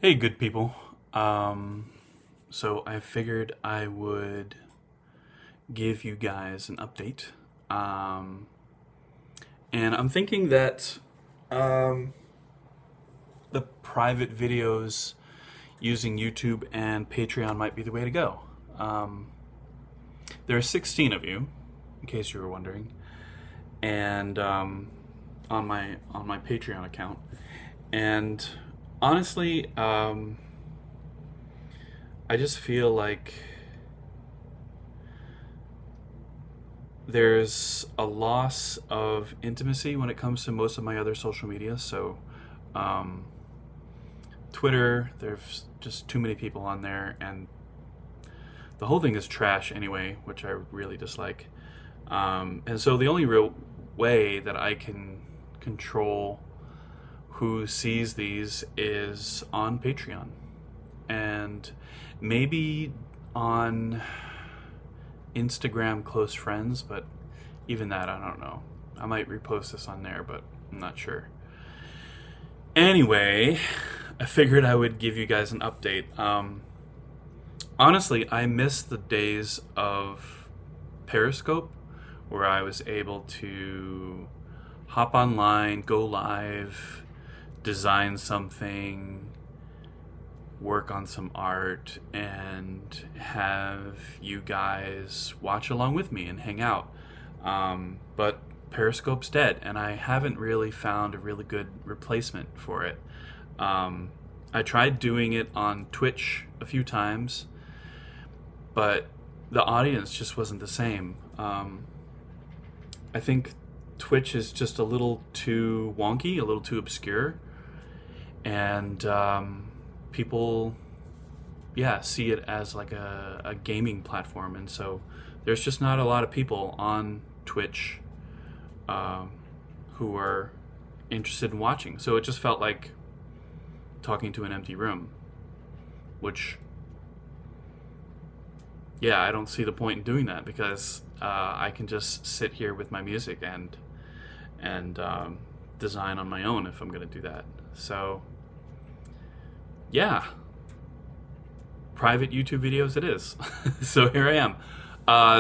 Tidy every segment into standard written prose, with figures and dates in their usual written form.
Hey, good people. So I figured I would give you guys an update. Um, and I'm thinking that um, the private videos using YouTube and Patreon might be the way to go. Um, there are 16 of you, in case you were wondering, and on my Patreon account. And honestly, I just feel like there's a loss of intimacy when it comes to most of my other social media. So, um, Twitter, there's just too many people on there, and the whole thing is trash anyway, which I really dislike. And so, the only real way that I can control who sees these is on Patreon. And maybe on Instagram close friends, but even that, I don't know. I might repost this on there, but I'm not sure. Anyway, I figured I would give you guys an update. Honestly, I miss the days of Periscope where I was able to hop online, go live, design something, work on some art, and have you guys watch along with me and hang out. But Periscope's dead, and I haven't really found a really good replacement for it. Um, I tried doing it on Twitch a few times, but the audience just wasn't the same. I think Twitch is just a little too wonky, a little too obscure, and people, yeah, see it as like a gaming platform, and so there's just not a lot of people on Twitch um, who are interested in watching. So it just felt like talking to an empty room, which, yeah, I don't see the point in doing that because I can just sit here with my music and design on my own if I'm going to do that. So, yeah, private YouTube videos it is. So here I am.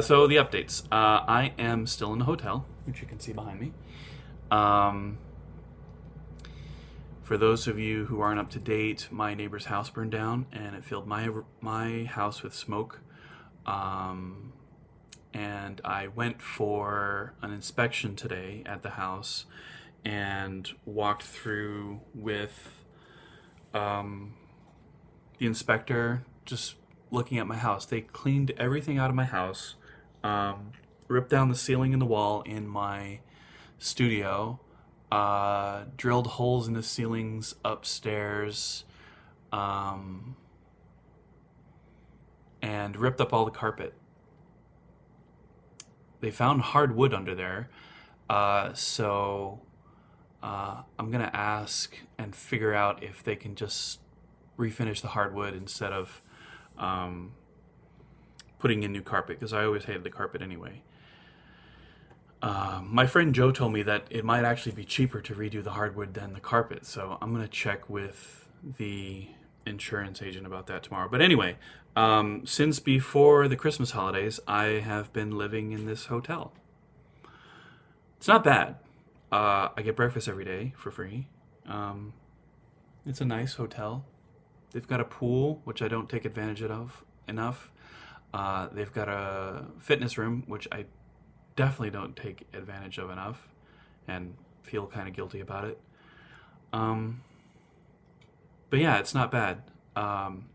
So the updates. I am still in the hotel, which you can see behind me. Um, For those of you who aren't up to date, my neighbor's house burned down and it filled my house with smoke. Um, and I went for an inspection today at the house and walked through with um, the inspector just looking at my house. They cleaned everything out of my house, ripped down the ceiling and the wall in my studio, drilled holes in the ceilings upstairs, um, and ripped up all the carpet. They found hardwood under there, so I'm gonna ask and figure out if they can just refinish the hardwood instead of um, putting in new carpet because I always hated the carpet anyway. My friend Joe told me that it might actually be cheaper to redo the hardwood than the carpet, so I'm gonna check with the insurance agent about that tomorrow. But anyway, since before the Christmas holidays, I have been living in this hotel. It's not bad. I get breakfast every day for free. Um, it's a nice hotel. They've got a pool, which I don't take advantage of enough. They've got a fitness room, which I definitely don't take advantage of enough and feel kind of guilty about it. Um, but yeah, it's not bad. Um,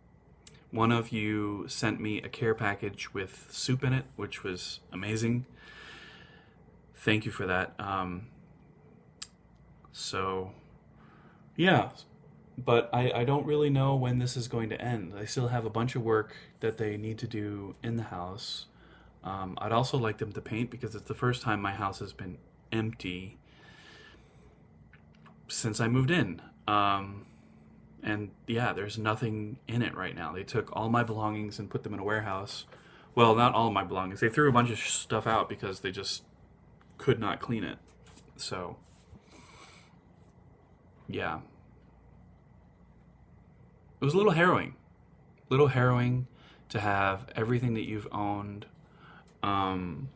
One of you sent me a care package with soup in it, which was amazing. Thank you for that. So, yeah, but I don't really know when this is going to end. I still have a bunch of work that they need to do in the house. I'd also like them to paint because it's the first time my house has been empty since I moved in. And yeah, there's nothing in it right now. They took all my belongings and put them in a warehouse. Well, not all of my belongings. They threw a bunch of stuff out because they just could not clean it. So, yeah. it was a little harrowing to have everything that you've owned um,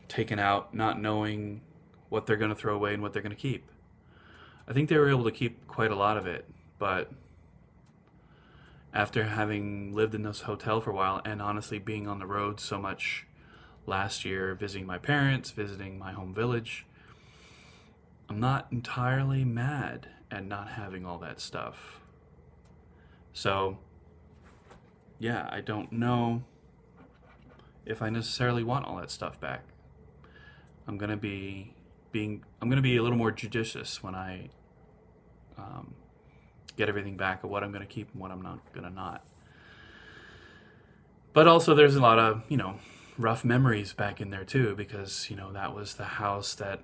taken out, not knowing what they're going to throw away and what they're going to keep. I think they were able to keep quite a lot of it, but after having lived in this hotel for a while and honestly being on the road so much last year, visiting my parents, visiting my home village, I'm not entirely mad at not having all that stuff. So, yeah, I don't know if I necessarily want all that stuff back. I'm gonna be a little more judicious when I um, get everything back of what I'm gonna keep and what I'm not gonna not. But also, there's a lot of rough memories back in there too, because that was the house that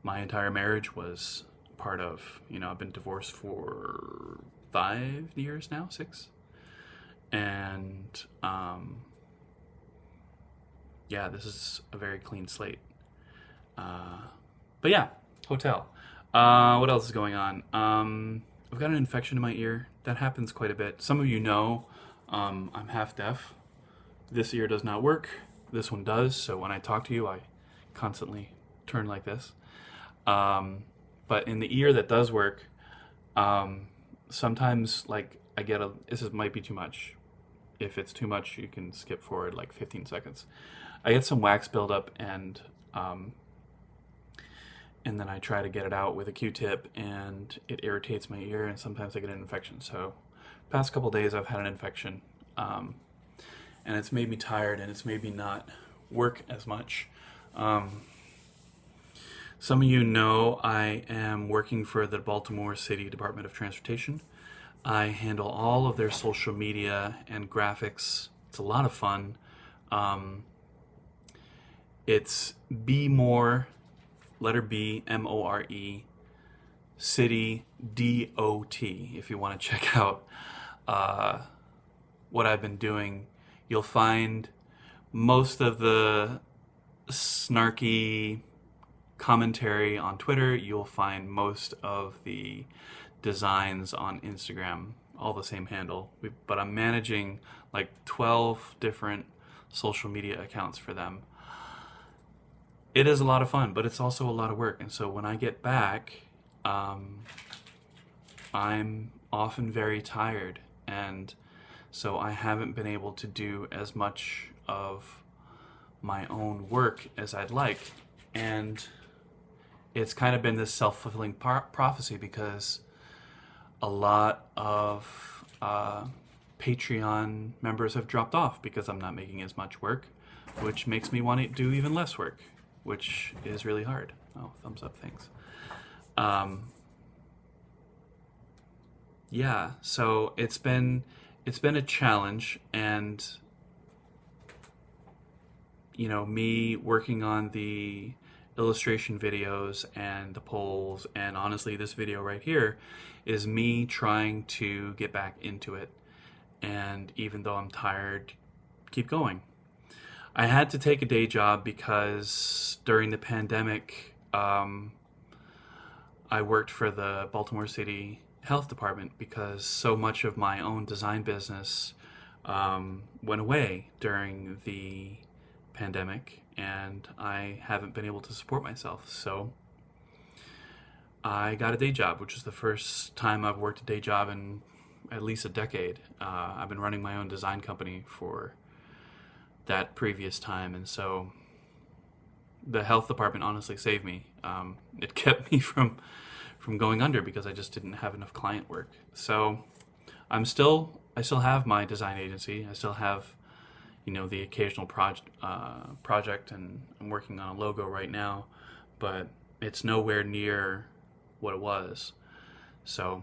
my entire marriage was part of. I've been divorced for 5 years now, 6, and yeah, this is a very clean slate. Uh, but yeah, hotel. What else is going on? I've got an infection in my ear. That happens quite a bit. Some of you know I'm half deaf. This ear does not work. This one does. So when I talk to you, I constantly turn like this. But in the ear that does work, sometimes like I get might be too much. If it's too much, you can skip forward like 15 seconds. I get some wax buildup and then I try to get it out with a Q-tip, and it irritates my ear, and sometimes I get an infection. So, past couple days I've had an infection, and it's made me tired, and it's made me not work as much. Some of you know I am working for the Baltimore City Department of Transportation. I handle all of their social media and graphics. It's a lot of fun. It's Be More, letter B, MORE, City DOT. If you want to check out what I've been doing, you'll find most of the snarky commentary on Twitter. You'll find most of the designs on Instagram, all the same handle. But I'm managing like 12 different social media accounts for them. It is a lot of fun, but it's also a lot of work. And so when I get back, I'm often very tired. And so I haven't been able to do as much of my own work as I'd like. And it's kind of been this self-fulfilling prophecy, because a lot of Patreon members have dropped off because I'm not making as much work, which makes me want to do even less work, which is really hard. Oh, thumbs up, thanks. Yeah, so it's been a challenge, and me working on the illustration videos and the polls, and honestly this video right here is me trying to get back into it, and even though I'm tired, keep going. I had to take a day job because during the pandemic, I worked for the Baltimore City Health Department, because so much of my own design business went away during the pandemic, and I haven't been able to support myself. So I got a day job, which is the first time I've worked a day job in at least a decade. I've been running my own design company for that previous time, and so the health department honestly saved me. It kept me from going under because I just didn't have enough client work. So I still have my design agency. I still have the occasional project, and I'm working on a logo right now, but it's nowhere near what it was. So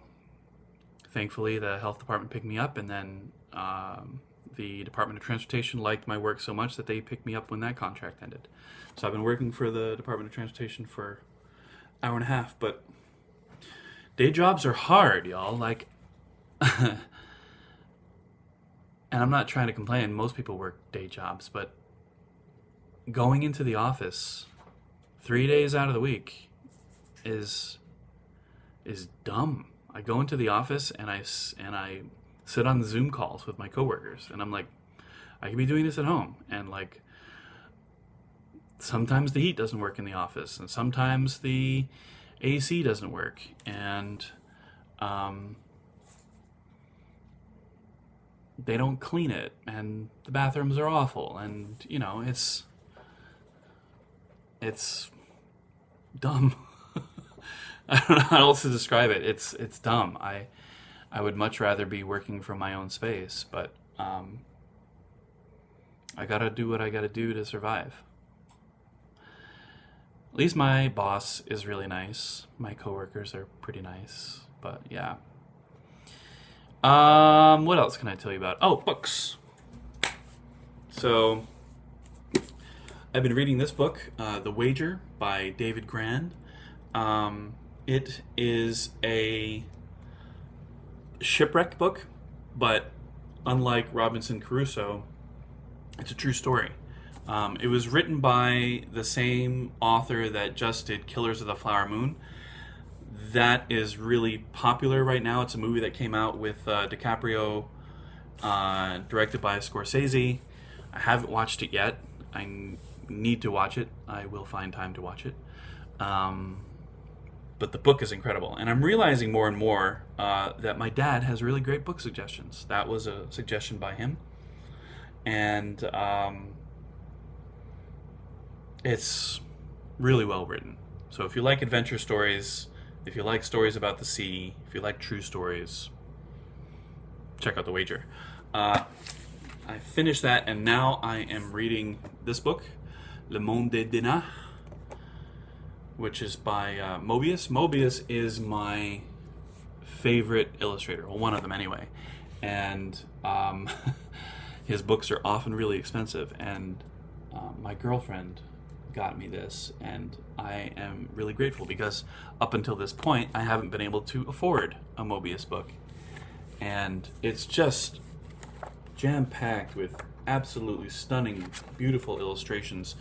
thankfully the health department picked me up, and then the Department of Transportation liked my work so much that they picked me up when that contract ended. So I've been working for the Department of Transportation for an hour and a half, but day jobs are hard, y'all. Like, and I'm not trying to complain. Most people work day jobs, but going into the office 3 days out of the week is dumb. I go into the office and I sit on Zoom calls with my coworkers, and I'm like, I could be doing this at home, and like sometimes the heat doesn't work in the office, and sometimes the AC doesn't work, and they don't clean it, and the bathrooms are awful, and it's dumb. I don't know how else to describe it. It's dumb. I would much rather be working from my own space, but I gotta do what I gotta do to survive. At least my boss is really nice. My coworkers are pretty nice, but yeah. What else can I tell you about? Oh, books. So, I've been reading this book, The Wager by David Grann. It is a shipwreck book, but unlike Robinson Crusoe, it's a true story. It was written by the same author that just did Killers of the Flower Moon. That is really popular right now. It's a movie that came out with DiCaprio, directed by Scorsese. I haven't watched it yet. I need to watch it. I will find time to watch it. But the book is incredible. And I'm realizing more and more that my dad has really great book suggestions. That was a suggestion by him. And it's really well written. So if you like adventure stories, if you like stories about the sea, if you like true stories, check out The Wager. I finished that, and now I am reading this book, Le Monde des Dinah, which is by Moebius. Moebius is my favorite illustrator, well, one of them anyway. And his books are often really expensive, and my girlfriend got me this, and I am really grateful because up until this point I haven't been able to afford a Moebius book, and it's just jam-packed with absolutely stunning, beautiful illustrations.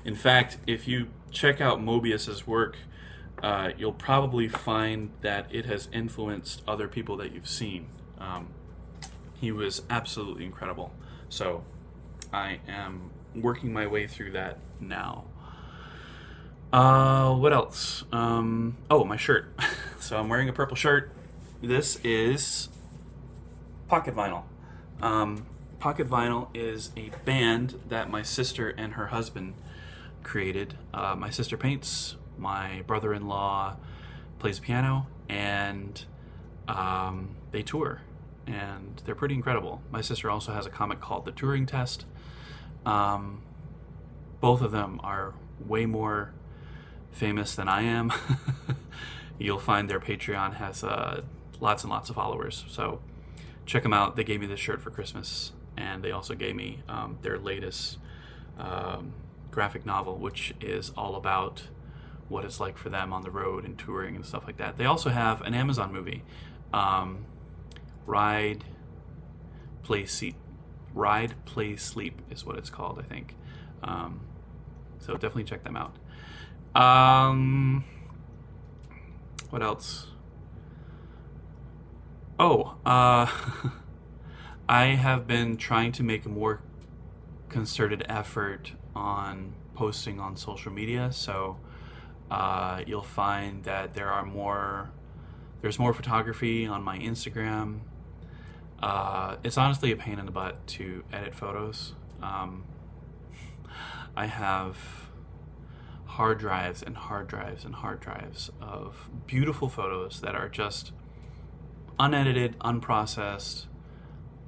In fact, if you check out Moebius's work, you'll probably find that it has influenced other people that you've seen. He was absolutely incredible. So I am working my way through that now. What else? Oh, my shirt. So I'm wearing a purple shirt. This is Pocket Vinyl. Pocket Vinyl is a band that my sister and her husband created. My sister paints, my brother-in-law plays piano, and they tour, and they're pretty incredible. My sister also has a comic called The Turing Test. Both of them are way more famous than I am. You'll find their Patreon has lots and lots of followers, so check them out. They gave me this shirt for Christmas, and they also gave me their latest graphic novel, which is all about what it's like for them on the road and touring and stuff like that. They also have an Amazon movie, Ride, Play, Sleep is what it's called, I think. So definitely check them out. What else? Oh, I have been trying to make a more concerted effort on posting on social media, so you'll find that there's more photography on my Instagram. It's honestly a pain in the butt to edit photos. I have hard drives and hard drives and hard drives of beautiful photos that are just unedited, unprocessed,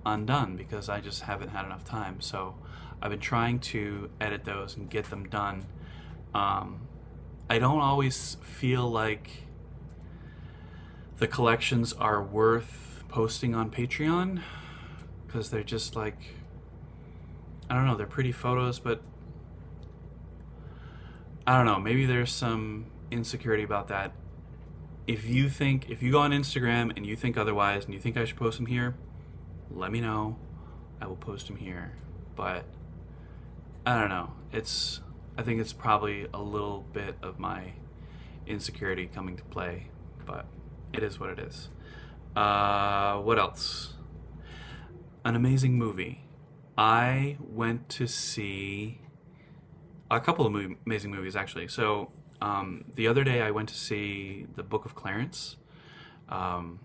undone, because I just haven't had enough time. So I've been trying to edit those and get them done. I don't always feel like the collections are worth posting on Patreon, because they're just like, I don't know, they're pretty photos, but I don't know, maybe there's some insecurity about that. If you go on Instagram and you think otherwise and you think I should post them here, let me know. I will post them here. But I don't know. I think it's probably a little bit of my insecurity coming to play. But It is what it is. What else? An amazing movie. I went to see a couple of amazing movies, actually. So, the other day I went to see The Book of Clarence. Um,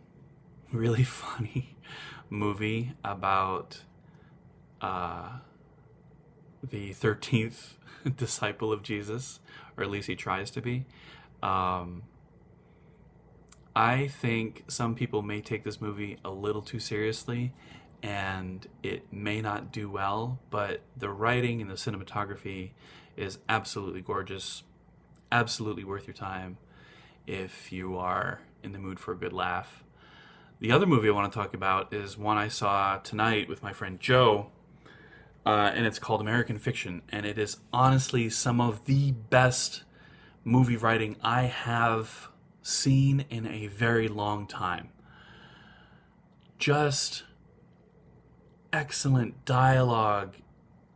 Really funny movie about uh, the 13th disciple of Jesus, or at least he tries to be. Um, I think some people may take this movie a little too seriously, and it may not do well, but the writing and the cinematography is absolutely gorgeous, absolutely worth your time if you are in the mood for a good laugh. The other movie I want to talk about is one I saw tonight with my friend Joe, and it's called American Fiction, and it is honestly some of the best movie writing I have seen in a very long time. Just excellent dialogue,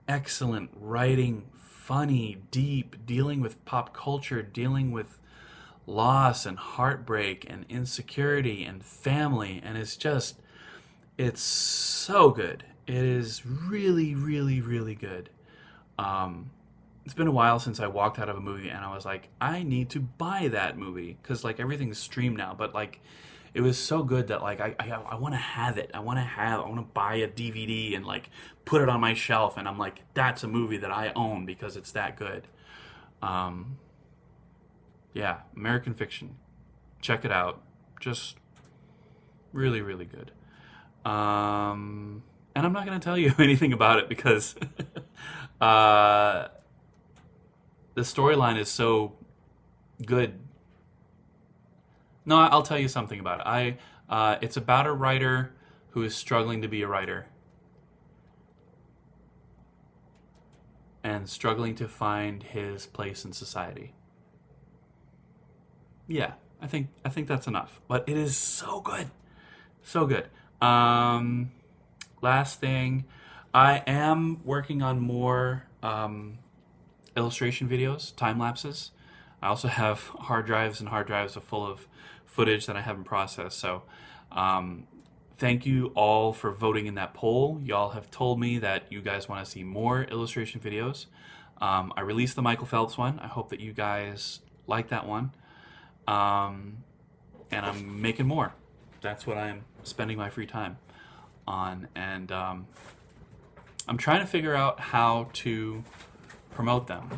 excellent writing, funny, deep, dealing with pop culture, dealing with loss and heartbreak and insecurity and family, and it's so good. It is really, really, really good. Um, it's been a while since I walked out of a movie and I was like, I need to buy that movie because like everything's streamed now. But like, it was so good that like I want to have it. I want to buy a DVD and like put it on my shelf. And I'm like, that's a movie that I own because it's that good. Um, yeah, American Fiction. Check it out. Just really, really good. And I'm not going to tell you anything about it because uh, the storyline is so good. No, I'll tell you something about it. It's about a writer who is struggling to be a writer and struggling to find his place in society. Yeah, I think that's enough. But it is so good, so good. Um, Last thing, I am working on more illustration videos, time lapses. I also have hard drives and hard drives full of footage that I haven't processed. So, um, thank you all for voting in that poll. Y'all have told me that you guys want to see more illustration videos. I released the Michael Phelps one. I hope that you guys like that one. Um, and I'm making more. That's what I'm spending my free time on. And I'm trying to figure out how to promote them.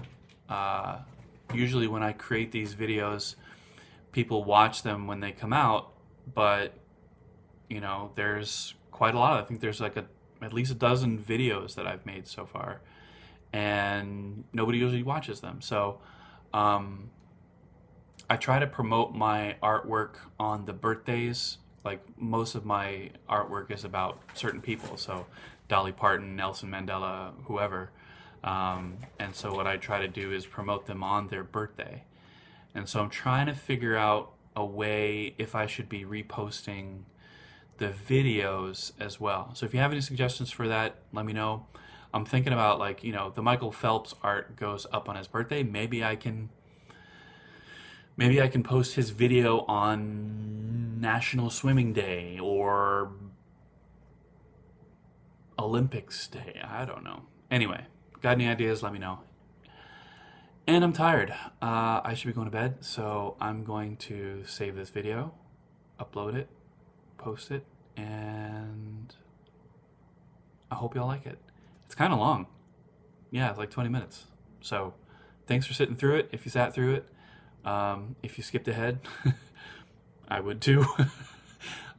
Uh, Usually, when I create these videos, people watch them when they come out, but there's quite a lot. I think there's like at least a dozen videos that I've made so far, and nobody usually watches them. So um, I try to promote my artwork on the birthdays. Like most of my artwork is about certain people, so Dolly Parton, Nelson Mandela, whoever. And so what I try to do is promote them on their birthday. And so I'm trying to figure out a way if I should be reposting the videos as well. So if you have any suggestions for that, let me know. I'm thinking about like, the Michael Phelps art goes up on his birthday. Maybe I can post his video on National Swimming Day or Olympics Day. I don't know. Anyway, got any ideas? Let me know. And I'm tired. I should be going to bed, so I'm going to save this video, upload it, post it, and I hope y'all like it. It's kind of long. Yeah, it's like 20 minutes. So thanks for sitting through it. If you sat through it, if you skipped ahead, I would too.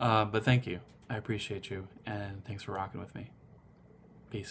But thank you. I appreciate you, and thanks for rocking with me.